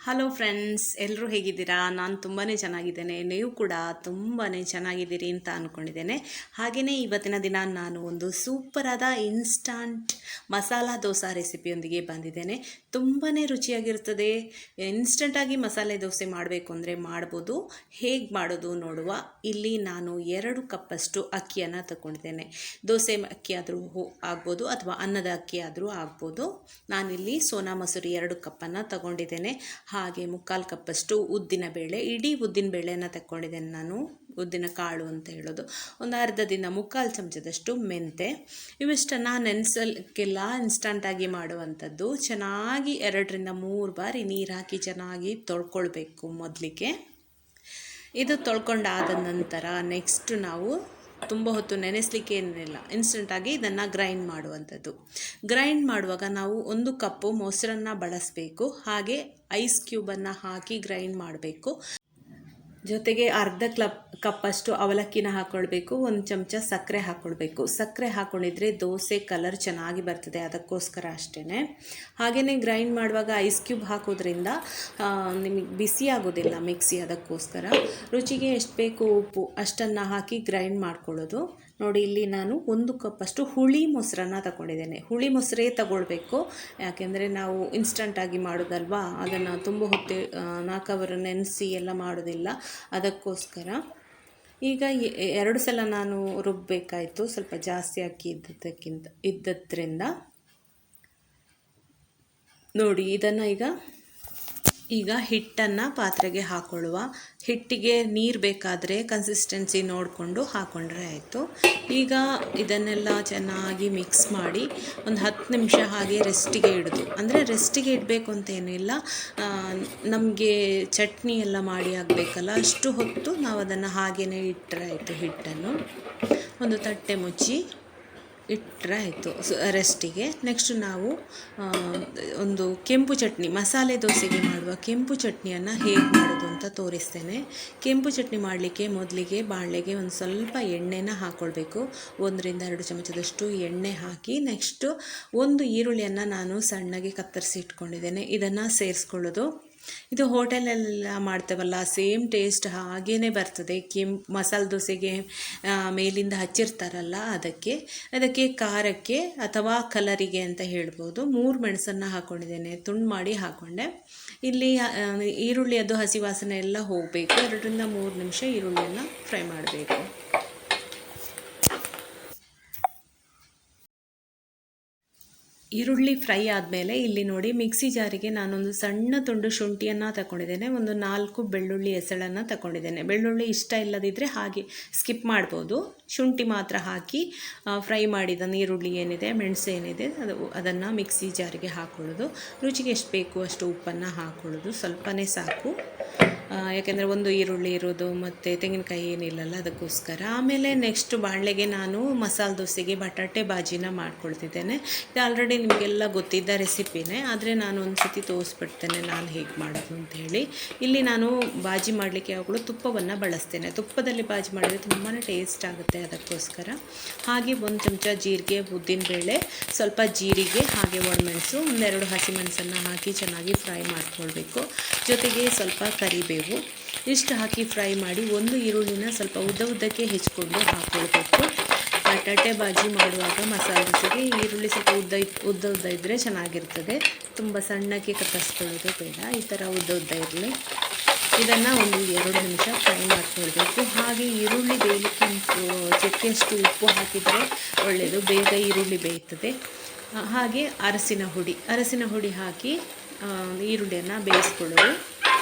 Hello friends, ಎಲ್ಲರೂ ಹೇಗಿದ್ದೀರಾ? ನಾನು ತುಂಬಾ ಚೆನ್ನಾಗಿದ್ದೇನೆ. ನೀವು ಕೂಡ ತುಂಬಾ ಚೆನ್ನಾಗಿದ್ದೀರಿ ಅಂತ ಅಂದ್ಕೊಂಡಿದ್ದೇನೆ. ಹಾಗೆಯೇ ಇವತ್ತಿನ ದಿನ ನಾನು ಒಂದು ಸೂಪರಾದ ಇನ್ಸ್ಟಂಟ್ ಮಸಾಲ ದೋಸೆ ರೆಸಿಪಿಯೊಂದಿಗೆ ಬಂದಿದ್ದೇನೆ. ತುಂಬಾ ರುಚಿಯಾಗಿರ್ತದೆ. ಇನ್ಸ್ಟಂಟಾಗಿ ಮಸಾಲೆ ದೋಸೆ ಮಾಡಬೇಕು ಅಂದರೆ ಮಾಡ್ಬೋದು. ಹೇಗೆ ಮಾಡೋದು ನೋಡುವ. ಇಲ್ಲಿ ನಾನು 2 ಕಪ್ಪಷ್ಟು ಅಕ್ಕಿಯನ್ನು ತಗೊಂಡಿದ್ದೇನೆ. ದೋಸೆ ಅಕ್ಕಿ ಆದರೂ ಆಗ್ಬೋದು ಅಥವಾ ಅನ್ನದ ಅಕ್ಕಿ ಆದರೂ ಆಗ್ಬೋದು. ನಾನಿಲ್ಲಿ ಸೋನಾ ಮಸೂರಿ 2 ಕಪ್ಪನ್ನು ತಗೊಂಡಿದ್ದೇನೆ. ಹಾಗೆ 3/4 ಕಪ್ಪಷ್ಟು ಉದ್ದಿನ ಬೇಳೆ, ಇಡೀ ಉದ್ದಿನ ಬೇಳೆಯನ್ನು ತಗೊಂಡಿದ್ದೇನೆ ನಾನು. ಉದ್ದಿನ ಕಾಳು ಅಂತ ಹೇಳೋದು. ಒಂದು ಅರ್ಧದಿಂದ 3/4 ಚಮಚದಷ್ಟು ಮೆಂತೆ. ಇವಿಷ್ಟನ್ನು ನೆನೆಸಲಿಕ್ಕೆಲ್ಲ ಇನ್ಸ್ಟಂಟಾಗಿ ಮಾಡುವಂಥದ್ದು. ಚೆನ್ನಾಗಿ 2ರಿಂದ 3 ಬಾರಿ ನೀರು ಹಾಕಿ ಚೆನ್ನಾಗಿ ತೊಳ್ಕೊಳ್ಬೇಕು ಮೊದಲಿಗೆ. ಇದು ತೊಳ್ಕೊಂಡಾದ ನಂತರ ನೆಕ್ಸ್ಟ್ ನಾವು ತುಂಬ ಹೊತ್ತು ನೆನೆಸಲಿಕ್ಕೆ ಏನಿಲ್ಲ, ಇನ್ಸ್ಟಂಟಾಗಿ ಇದನ್ನು ಗ್ರೈಂಡ್ ಮಾಡುವಂಥದ್ದು. ಗ್ರೈಂಡ್ ಮಾಡುವಾಗ ನಾವು 1 ಕಪ್ಪು ಮೊಸರನ್ನು ಬಳಸಬೇಕು. ಹಾಗೆ ಐಸ್ ಕ್ಯೂಬನ್ನು ಹಾಕಿ ಗ್ರೈಂಡ್ ಮಾಡಬೇಕು. ಜೊತೆಗೆ ಅರ್ಧ ಕಪ್ಪಷ್ಟು ಅವಲಕ್ಕಿನ ಹಾಕ್ಕೊಳ್ಬೇಕು. 1 ಚಮಚ ಸಕ್ಕರೆ ಹಾಕ್ಕೊಳ್ಬೇಕು. ಸಕ್ಕರೆ ಹಾಕ್ಕೊಂಡಿದ್ರೆ ದೋಸೆ ಕಲರ್ ಚೆನ್ನಾಗಿ ಬರ್ತದೆ, ಅದಕ್ಕೋಸ್ಕರ ಅಷ್ಟೇ. ಹಾಗೆಯೇ ಗ್ರೈಂಡ್ ಮಾಡುವಾಗ ಐಸ್ ಕ್ಯೂಬ್ ಹಾಕೋದ್ರಿಂದ ನಿಮಗೆ ಬಿಸಿ ಆಗೋದಿಲ್ಲ ಮಿಕ್ಸಿ, ಅದಕ್ಕೋಸ್ಕರ. ರುಚಿಗೆ ಎಷ್ಟು ಬೇಕು ಉಪ್ಪು ಅಷ್ಟನ್ನು ಹಾಕಿ ಗ್ರೈಂಡ್ ಮಾಡ್ಕೊಳ್ಳೋದು. ನೋಡಿ, ಇಲ್ಲಿ ನಾನು 1 ಕಪ್ಪಷ್ಟು ಹುಳಿ ಮೊಸರನ್ನು ತಗೊಂಡಿದ್ದೇನೆ. ಹುಳಿ ಮೊಸರೇ ತಗೊಳ್ಬೇಕು, ಯಾಕೆಂದರೆ ನಾವು ಇನ್ಸ್ಟಂಟಾಗಿ ಮಾಡೋದಲ್ವಾ, ಅದನ್ನು ತುಂಬ ಹೊತ್ತು 4 ಅವರ್ ನೆನೆಸಿ ಎಲ್ಲ ಮಾಡೋದಿಲ್ಲ, ಅದಕ್ಕೋಸ್ಕರ. ಈಗ 2 ಸಲ ನಾನು ರುಬ್ಬಬೇಕಾಯಿತು, ಸ್ವಲ್ಪ ಜಾಸ್ತಿ ಅಕ್ಕಿ ಇದ್ದದ್ರಿಂದ. ನೋಡಿ, ಇದನ್ನು ಈಗ ಹಿಟ್ಟನ್ನು ಪಾತ್ರೆಗೆ ಹಾಕೊಳ್ಳುವ. ಹಿಟ್ಟಿಗೆ ನೀರು ಬೇಕಾದರೆ ಕನ್ಸಿಸ್ಟೆನ್ಸಿ ನೋಡಿಕೊಂಡು ಹಾಕ್ಕೊಂಡ್ರೆ ಆಯಿತು. ಈಗ ಇದನ್ನೆಲ್ಲ ಚೆನ್ನಾಗಿ ಮಿಕ್ಸ್ ಮಾಡಿ ಒಂದು 10 ನಿಮಿಷ ಹಾಗೆ ರೆಸ್ಟಿಗೆ ಇಡೋದು. ಅಂದರೆ ರೆಸ್ಟಿಗೆ ಇಡಬೇಕು ಅಂತೇನಿಲ್ಲ, ನಮಗೆ ಚಟ್ನಿ ಎಲ್ಲ ಮಾಡಿ ಆಗಬೇಕಲ್ಲ, ಅಷ್ಟು ಹೊತ್ತು ನಾವು ಅದನ್ನು ಹಾಗೇ ಇಟ್ಟರೆ ಆಯಿತು. ಹಿಟ್ಟನ್ನು ಒಂದು ತಟ್ಟೆ ಮುಚ್ಚಿ ಇಟ್ಟರೆ ಆಯಿತು ರೆಸ್ಟಿಗೆ. ನೆಕ್ಸ್ಟ್ ನಾವು ಒಂದು ಕೆಂಪು ಚಟ್ನಿ, ಮಸಾಲೆ ದೋಸೆಗೆ ಮಾಡುವ ಕೆಂಪು ಚಟ್ನಿಯನ್ನು ಹೇಗೆ ಮಾಡೋದು ಅಂತ ತೋರಿಸ್ತೇನೆ. ಕೆಂಪು ಚಟ್ನಿ ಮಾಡಲಿಕ್ಕೆ ಮೊದಲಿಗೆ ಬಾಣಲೆಗೆ ಒಂದು ಸ್ವಲ್ಪ ಎಣ್ಣೆನ ಹಾಕ್ಕೊಳ್ಬೇಕು. 1ರಿಂದ 2 ಚಮಚದಷ್ಟು ಎಣ್ಣೆ ಹಾಕಿ ನೆಕ್ಸ್ಟು 1 ಈರುಳ್ಳಿಯನ್ನು ನಾನು ಸಣ್ಣಗೆ ಕತ್ತರಿಸಿ ಇಟ್ಕೊಂಡಿದ್ದೇನೆ. ಇದನ್ನು ಸೇರಿಸ್ಕೊಳ್ಳೋದು. ಇದು ಹೋಟೆಲೆಲ್ಲ ಮಾಡ್ತೇವಲ್ಲ, ಸೇಮ್ ಟೇಸ್ಟ್ ಹಾಗೇ ಬರ್ತದೆ. ಮಸಾಲೆ ದೋಸೆಗೆ ಮೇಲಿಂದ ಹಚ್ಚಿರ್ತಾರಲ್ಲ, ಅದಕ್ಕೆ ಖಾರಕ್ಕೆ ಅಥವಾ ಕಲರಿಗೆ ಅಂತ ಹೇಳ್ಬೋದು 3 ಮೆಣಸನ್ನು ಹಾಕ್ಕೊಂಡಿದ್ದೇನೆ, ತುಂಡು ಮಾಡಿ ಹಾಕ್ಕೊಂಡೆ. ಇಲ್ಲಿ ಈರುಳ್ಳಿ ಅದು ಹಸಿ ವಾಸನೆ ಎಲ್ಲ ಹೋಗಬೇಕು. 2ರಿಂದ 3 ನಿಮಿಷ ಈರುಳ್ಳಿಯನ್ನು ಫ್ರೈ ಮಾಡಬೇಕು. ಈರುಳ್ಳಿ ಫ್ರೈ ಆದಮೇಲೆ ಇಲ್ಲಿ ನೋಡಿ, ಮಿಕ್ಸಿ ಜಾರಿಗೆ ನಾನೊಂದು ಸಣ್ಣ ತುಂಡು ಶುಂಠಿಯನ್ನು ತಗೊಂಡಿದ್ದೇನೆ. ಒಂದು 4 ಬೆಳ್ಳುಳ್ಳಿ ಎಸಳನ್ನು ತಗೊಂಡಿದ್ದೇನೆ. ಬೆಳ್ಳುಳ್ಳಿ ಇಷ್ಟ ಇಲ್ಲದಿದ್ದರೆ ಹಾಗೆ ಸ್ಕಿಪ್ ಮಾಡ್ಬೋದು. ಶುಂಠಿ ಮಾತ್ರ ಹಾಕಿ ಫ್ರೈ ಮಾಡಿದ ಈರುಳ್ಳಿ ಏನಿದೆ, ಮೆಣಸು ಏನಿದೆ, ಅದನ್ನು ಮಿಕ್ಸಿ ಜಾರಿಗೆ ಹಾಕ್ಕೊಳ್ಳೋದು. ರುಚಿಗೆ ಎಷ್ಟು ಬೇಕು ಅಷ್ಟು ಉಪ್ಪನ್ನು ಹಾಕ್ಕೊಳ್ಳೋದು, ಸ್ವಲ್ಪನೇ ಸಾಕು. ಯಾಕೆಂದರೆ 1 ಈರುಳ್ಳಿ ಇರೋದು ಮತ್ತು ತೆಂಗಿನಕಾಯಿ ಏನಿಲ್ಲಲ್ಲ, ಅದಕ್ಕೋಸ್ಕರ. ಆಮೇಲೆ ನೆಕ್ಸ್ಟ್ ಬಾಣಲೆಗೆ ನಾನು ಮಸಾಲೆ ದೋಸೆಗೆ ಬಟಾಟೆ ಬಾಜಿನ ಮಾಡ್ಕೊಳ್ತಿದ್ದೇನೆ. ಇದು ಆಲ್ರೆಡಿ ನಿಮಗೆಲ್ಲ ಗೊತ್ತಿದ್ದ ರೆಸಿಪಿನೇ, ಆದರೆ ನಾನು ಒಂದು ಸತಿ ತೋರಿಸ್ಬಿಡ್ತೇನೆ ನಾನು ಹೇಗೆ ಮಾಡೋದು ಅಂಥೇಳಿ. ಇಲ್ಲಿ ನಾನು ಬಾಜಿ ಮಾಡಲಿಕ್ಕೆ ಯಾವಾಗಲೂ ತುಪ್ಪವನ್ನು ಬಳಸ್ತೇನೆ. ತುಪ್ಪದಲ್ಲಿ ಬಾಜಿ ಮಾಡಿದರೆ ತುಂಬಾ ಟೇಸ್ಟ್ ಆಗುತ್ತೆ, ಅದಕ್ಕೋಸ್ಕರ. ಹಾಗೆ 1 ಚಮಚ ಜೀರಿಗೆ, ಉದ್ದಿನಬೇಳೆ, ಸ್ವಲ್ಪ ಜೀರಿಗೆ, ಹಾಗೆ ಒಣಮೆಣಸು, 1-2 ಹಸಿಮೆಣಸನ್ನು ಹಾಕಿ ಚೆನ್ನಾಗಿ ಫ್ರೈ ಮಾಡ್ಕೊಳ್ಬೇಕು. ಜೊತೆಗೆ ಸ್ವಲ್ಪ ಕರಿಬೇವು ಇಷ್ಟು ಹಾಕಿ ಫ್ರೈ ಮಾಡಿ 1 ಈರುಳ್ಳಿನ ಸ್ವಲ್ಪ ಉದ್ದಕ್ಕೆ ಹೆಚ್ಚಿಕೊಂಡು ಹಾಕ್ಕೊಳ್ಬೇಕು. ಬಟಾಟೆ ಬಾಜಿ ಮಾಡುವಾಗ ಮಸಾಲೆ ದೋಸೆಗೆ ಈರುಳ್ಳಿ ಸ್ವಲ್ಪ ಉದ್ದ ಇದ್ದರೆ ಚೆನ್ನಾಗಿರ್ತದೆ. ತುಂಬ ಸಣ್ಣಕ್ಕೆ ಕತ್ತರಿಸ್ಕೊಳ್ಳೋದು ಬೇಡ, ಈ ಥರ ಉದ್ದ ಇರಲಿ. ಇದನ್ನು 1-2 ನಿಮಿಷ ಫ್ರೈ ಮಾಡ್ಕೊಳ್ಬೇಕು. ಹಾಗೆ ಈರುಳ್ಳಿ ಬೇಯಲಿಕ್ಕೆ ಚಕ್ಕೆಯಷ್ಟು ಉಪ್ಪು ಹಾಕಿದರೆ ಒಳ್ಳೆಯದು, ಬೇಗ ಈರುಳ್ಳಿ ಬೇಯ್ತದೆ. ಹಾಗೆ ಅರಸಿನ ಹುಡಿ ಹಾಕಿ ಈರುಳ್ಳಿಯನ್ನು ಬೇಯಿಸ್ಕೊಳ್ಳೋದು.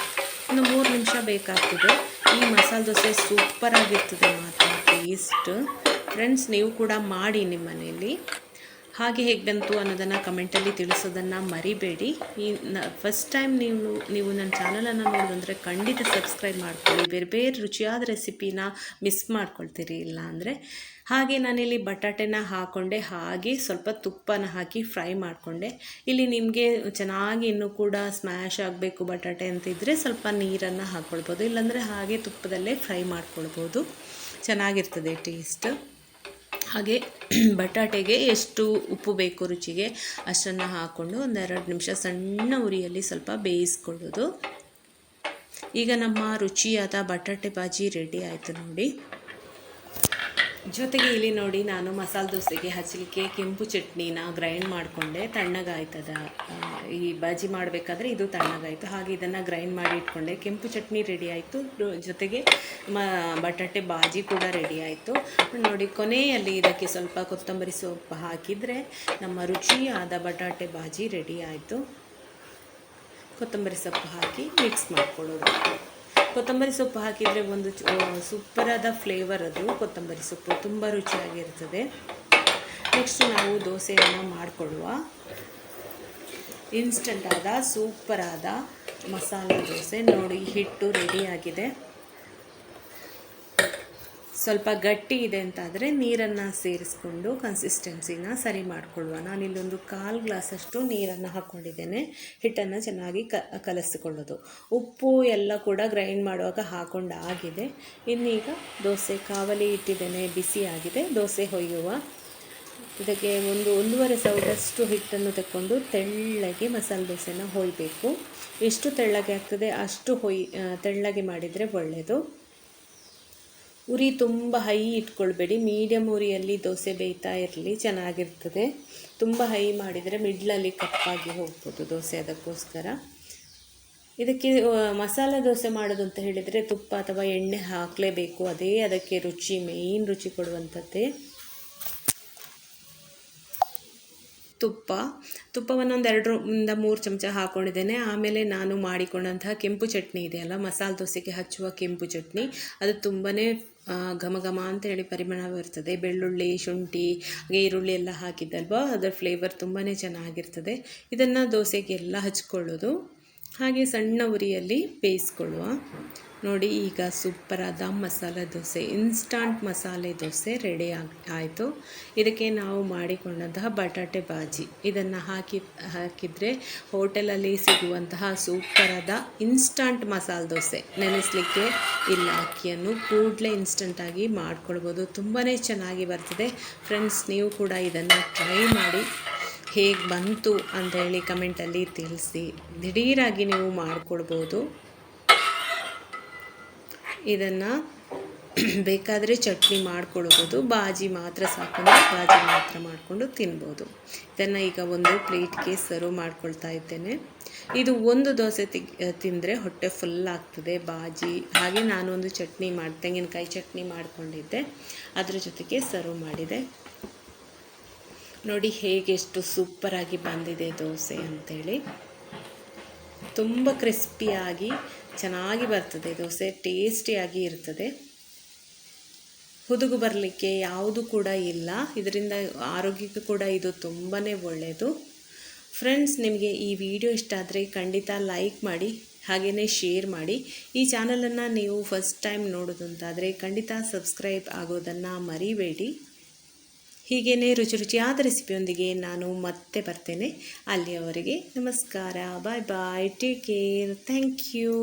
ಒಂದು 3 ನಿಮಿಷ ಬೇಕಾಗ್ತದೆ. ಈ ಮಸಾಲೆ ದೋಸೆ ಸೂಪರಾಗಿರ್ತದೆ ಮಾತ್ರ, ಟೇಸ್ಟ್. ಫ್ರೆಂಡ್ಸ್, ನೀವು ಕೂಡ ಮಾಡಿ ನಿಮ್ಮ ಮನೆಯಲ್ಲಿ. ಹಾಗೆ ಹೇಗೆ ಬಂತು ಅನ್ನೋದನ್ನು ಕಮೆಂಟಲ್ಲಿ ತಿಳಿಸೋದನ್ನು ಮರಿಬೇಡಿ. ಫಸ್ಟ್ ಟೈಮ್ ನೀವು ನನ್ನ ಚಾನಲನ್ನು ನೋಡೋದಂದರೆ ಖಂಡಿತ ಸಬ್ಸ್ಕ್ರೈಬ್ ಮಾಡ್ಕೊಳ್ಳಿ. ಬೇರೆ ರುಚಿಯಾದ ರೆಸಿಪಿನ ಮಿಸ್ ಮಾಡ್ಕೊಳ್ತೀರಿ ಇಲ್ಲ ಅಂದರೆ. ಹಾಗೆ ನಾನಿಲ್ಲಿ ಬಟಾಟೆನ ಹಾಕ್ಕೊಂಡೆ, ಹಾಗೆ ಸ್ವಲ್ಪ ತುಪ್ಪನ ಹಾಕಿ ಫ್ರೈ ಮಾಡಿಕೊಂಡೆ. ಇಲ್ಲಿ ನಿಮಗೆ ಚೆನ್ನಾಗಿ ಇನ್ನೂ ಕೂಡ ಸ್ಮ್ಯಾಶ್ ಆಗಬೇಕು ಬಟಾಟೆ ಅಂತಿದ್ದರೆ ಸ್ವಲ್ಪ ನೀರನ್ನು ಹಾಕ್ಕೊಳ್ಬೋದು, ಇಲ್ಲಾಂದರೆ ಹಾಗೆ ತುಪ್ಪದಲ್ಲೇ ಫ್ರೈ ಮಾಡ್ಕೊಳ್ಬೋದು, ಚೆನ್ನಾಗಿರ್ತದೆ ಟೇಸ್ಟ್. ಹಾಗೆ ಬಟಾಟೆಗೆ ಎಷ್ಟು ಉಪ್ಪು ಬೇಕು ರುಚಿಗೆ ಅಷ್ಟನ್ನು ಹಾಕ್ಕೊಂಡು ಒಂದು 2 ನಿಮಿಷ ಸಣ್ಣ ಉರಿಯಲ್ಲಿ ಸ್ವಲ್ಪ ಬೇಯಿಸ್ಕೊಳ್ಳೋದು. ಈಗ ನಮ್ಮ ರುಚಿಯಾದ ಬಟಾಟೆ ಬಾಜಿ ರೆಡಿ ಆಯಿತು ನೋಡಿ. ಜೊತೆಗೆ ಇಲ್ಲಿ ನೋಡಿ ನಾನು ಮಸಾಲೆ ದೋಸೆಗೆ ಹಚ್ಚಲಿಕ್ಕೆ ಕೆಂಪು ಚಟ್ನಿನ ಗ್ರೈಂಡ್ ಮಾಡಿಕೊಂಡೆ. ತಣ್ಣಗಾಯ್ತದ, ಈ ಬಾಜಿ ಮಾಡಬೇಕಾದ್ರೆ ಇದು ತಣ್ಣಗಾಯಿತು. ಹಾಗೆ ಇದನ್ನು ಗ್ರೈಂಡ್ ಮಾಡಿ ಇಟ್ಕೊಂಡೆ. ಕೆಂಪು ಚಟ್ನಿ ರೆಡಿ ಆಯಿತು, ಜೊತೆಗೆ ಬಟಾಟೆ ಬಾಜಿ ಕೂಡ ರೆಡಿ ಆಯಿತು ನೋಡಿ. ಕೊನೆಯಲ್ಲಿ ಇದಕ್ಕೆ ಸ್ವಲ್ಪ ಕೊತ್ತಂಬರಿ ಸೊಪ್ಪು ಹಾಕಿದರೆ ನಮ್ಮ ರುಚಿಯಾದ ಬಟಾಟೆ ಬಾಜಿ ರೆಡಿ ಆಯಿತು. ಕೊತ್ತಂಬರಿ ಸೊಪ್ಪು ಹಾಕಿ ಮಿಕ್ಸ್ ಮಾಡಿಕೊಳ್ಳೋದು. ಕೊತ್ತಂಬರಿ ಸೊಪ್ಪು ಹಾಕಿದರೆ ಒಂದು ಸೂಪರಾದ ಫ್ಲೇವರ್, ಅದು ಕೊತ್ತಂಬರಿ ಸೊಪ್ಪು ತುಂಬ ರುಚಿಯಾಗಿರ್ತದೆ. ನೆಕ್ಸ್ಟ್ ನಾವು ದೋಸೆಯನ್ನು ಮಾಡಿಕೊಳ್ಳುವ. ಇನ್ಸ್ಟಂಟ್ ಆದ ಸೂಪರಾದ ಮಸಾಲೆ ದೋಸೆ ನೋಡಿ. ಹಿಟ್ಟು ರೆಡಿಯಾಗಿದೆ. ಸ್ವಲ್ಪ ಗಟ್ಟಿ ಇದೆ ಅಂತಾದರೆ ನೀರನ್ನು ಸೇರಿಸ್ಕೊಂಡು ಕನ್ಸಿಸ್ಟೆನ್ಸಿನ ಸರಿ ಮಾಡಿಕೊಳ್ಳುವ. ನಾನಿಲ್ಲೊಂದು 1/4 ಗ್ಲಾಸಷ್ಟು ನೀರನ್ನು ಹಾಕ್ಕೊಂಡಿದ್ದೇನೆ. ಹಿಟ್ಟನ್ನು ಚೆನ್ನಾಗಿ ಕಲಸಿಕೊಳ್ಳೋದು. ಉಪ್ಪು ಎಲ್ಲ ಕೂಡ ಗ್ರೈಂಡ್ ಮಾಡುವಾಗ ಹಾಕ್ಕೊಂಡಾಗಿದೆ. ಇನ್ನೀಗ ದೋಸೆ ಕಾವಲಿ ಇಟ್ಟಿದ್ದೇನೆ, ಬಿಸಿ ಆಗಿದೆ. ದೋಸೆ ಹೊಯ್ಯುವ. ಇದಕ್ಕೆ 1-1.5 ಸೌಟಷ್ಟು ಹಿಟ್ಟನ್ನು ತಗೊಂಡು ತೆಳ್ಳಗೆ ಮಸಾಲೆ ದೋಸೆನ ಹೊಯ್ಬೇಕು. ಎಷ್ಟು ತೆಳ್ಳಗೆ ಆಗ್ತದೆ ಅಷ್ಟು ತೆಳ್ಳಗೆ ಮಾಡಿದರೆ ಒಳ್ಳೆಯದು. ಉರಿ ತುಂಬ ಹೈ ಇಟ್ಕೊಳ್ಬೇಡಿ, ಮೀಡಿಯಮ್ ಉರಿಯಲ್ಲಿ ದೋಸೆ ಬೇಯ್ತಾ ಇರಲಿ, ಚೆನ್ನಾಗಿರ್ತದೆ. ತುಂಬ ಹೈ ಮಾಡಿದರೆ ಮಿಡ್ಲಲ್ಲಿ ಕಪ್ಪಾಗಿ ಹೋಗ್ಬೋದು ದೋಸೆ. ಅದಕ್ಕೋಸ್ಕರ ಇದಕ್ಕೆ ಮಸಾಲೆ ದೋಸೆ ಮಾಡೋದು ಅಂತ ಹೇಳಿದರೆ ತುಪ್ಪ ಅಥವಾ ಎಣ್ಣೆ ಹಾಕಲೇಬೇಕು. ಅದೇ ಅದಕ್ಕೆ ರುಚಿ, ಮೇಯ್ನ್ ರುಚಿ ಕೊಡುವಂಥದ್ದೇ ತುಪ್ಪವನ್ನು ಒಂದು 2-3 ಚಮಚ ಹಾಕ್ಕೊಂಡಿದ್ದೇನೆ. ಆಮೇಲೆ ನಾನು ಮಾಡಿಕೊಂಡಂತಹ ಕೆಂಪು ಚಟ್ನಿ ಇದೆಯಲ್ಲ, ಮಸಾಲೆ ದೋಸೆಗೆ ಹಚ್ಚುವ ಕೆಂಪು ಚಟ್ನಿ, ಅದು ತುಂಬಾ ಘಮ ಘಮ ಅಂತೇಳಿ ಪರಿಮಳ ಬರ್ತದೆ. ಬೆಳ್ಳುಳ್ಳಿ, ಶುಂಠಿ, ಈರುಳ್ಳಿ ಎಲ್ಲ ಹಾಕಿದ್ದಲ್ವ, ಅದರ ಫ್ಲೇವರ್ ತುಂಬಾ ಚೆನ್ನಾಗಿರ್ತದೆ. ಇದನ್ನು ದೋಸೆಗೆಲ್ಲ ಹಚ್ಕೊಳ್ಳೋದು. ಹಾಗೆ ಸಣ್ಣ ಉರಿಯಲ್ಲಿ ಬೇಯಿಸ್ಕೊಳ್ಳುವ ನೋಡಿ. ಈಗ ಸೂಪರಾದ ಮಸಾಲೆ ದೋಸೆ, ಇನ್ಸ್ಟಂಟ್ ಮಸಾಲೆ ದೋಸೆ ರೆಡಿ ಆಯಿತು. ಇದಕ್ಕೆ ನಾವು ಮಾಡಿಕೊಂಡಂತಹ ಬಟಾಟೆ ಬಾಜಿ ಇದನ್ನು ಹಾಕಿದರೆ ಹೋಟೆಲಲ್ಲಿ ಸಿಗುವಂತಹ ಸೂಪರಾದ ಇನ್ಸ್ಟಂಟ್ ಮಸಾಲೆ ದೋಸೆ. ನೆನೆಸಲಿಕ್ಕೆ ಇಲ್ಲ, ಅಕ್ಕಿಯನ್ನು ಕೂಡಲೇ ಇನ್ಸ್ಟಂಟಾಗಿ ಮಾಡ್ಕೊಳ್ಬೋದು. ತುಂಬಾ ಚೆನ್ನಾಗಿ ಬರ್ತದೆ ಫ್ರೆಂಡ್ಸ್. ನೀವು ಕೂಡ ಇದನ್ನು ಟ್ರೈ ಮಾಡಿ, ಹೇಗೆ ಬಂತು ಅಂತ ಹೇಳಿ ಕಮೆಂಟಲ್ಲಿ ತಿಳಿಸಿ. ದಿಢೀರಾಗಿ ನೀವು ಮಾಡ್ಕೊಳ್ಬೋದು. ಇದನ್ನು ಬೇಕಾದರೆ ಚಟ್ನಿ ಮಾಡ್ಕೊಳ್ಬೋದು, ಬಾಜಿ ಮಾತ್ರ ಸಾಕೊಂಡು ಬಾಜಿ ಮಾತ್ರ ಮಾಡಿಕೊಂಡು ತಿನ್ಬೋದು. ಇದನ್ನು ಈಗ ಒಂದು ಪ್ಲೇಟ್ಗೆ ಸರ್ವ್ ಮಾಡ್ಕೊಳ್ತಾ ಇದ್ದೇನೆ. ಇದು ಒಂದು ದೋಸೆ ತಿಂದರೆ ಹೊಟ್ಟೆ ಫುಲ್ ಆಗ್ತದೆ. ಬಾಜಿ ಹಾಗೆ ನಾನೊಂದು ಚಟ್ನಿ ತೆಂಗಿನಕಾಯಿ ಚಟ್ನಿ ಮಾಡಿಕೊಂಡಿದ್ದೆ, ಅದರ ಜೊತೆಗೆ ಸರ್ವ್ ಮಾಡಿದೆ ನೋಡಿ. ಹೇಗೆ ಎಷ್ಟು ಸೂಪರಾಗಿ ಬಂದಿದೆ ದೋಸೆ ಅಂಥೇಳಿ. ತುಂಬ ಕ್ರಿಸ್ಪಿಯಾಗಿ ಚೆನ್ನಾಗಿ ಬರ್ತದೆ ದೋಸೆ, ಟೇಸ್ಟಿಯಾಗಿ ಇರ್ತದೆ. ಹುದುಗು ಬರಲಿಕ್ಕೆ ಯಾವುದು ಕೂಡ ಇಲ್ಲ. ಇದರಿಂದ ಆರೋಗ್ಯಕ್ಕೆ ಕೂಡ ಇದು ತುಂಬಾ ಒಳ್ಳೆಯದು. ಫ್ರೆಂಡ್ಸ್, ನಿಮಗೆ ಈ ವಿಡಿಯೋ ಇಷ್ಟ ಆದರೆ ಖಂಡಿತ ಲೈಕ್ ಮಾಡಿ, ಹಾಗೆಯೇ ಶೇರ್ ಮಾಡಿ. ಈ ಚಾನಲನ್ನು ನೀವು ಫಸ್ಟ್ ಟೈಮ್ ನೋಡೋದು ಅಂತಾದರೆ ಖಂಡಿತ ಸಬ್ಸ್ಕ್ರೈಬ್ ಆಗೋದನ್ನು ಮರಿಬೇಡಿ. ಹೀಗೇ ರುಚಿಯಾದ ರೆಸಿಪಿಯೊಂದಿಗೆ ನಾನು ಮತ್ತೆ ಬರ್ತೇನೆ. ಅಲ್ಲಿಯವರೆಗೆ ನಮಸ್ಕಾರ, ಬಾಯ್ ಬಾಯ್, ಟೇಕ್ ಕೇರ್, ಥ್ಯಾಂಕ್ ಯು.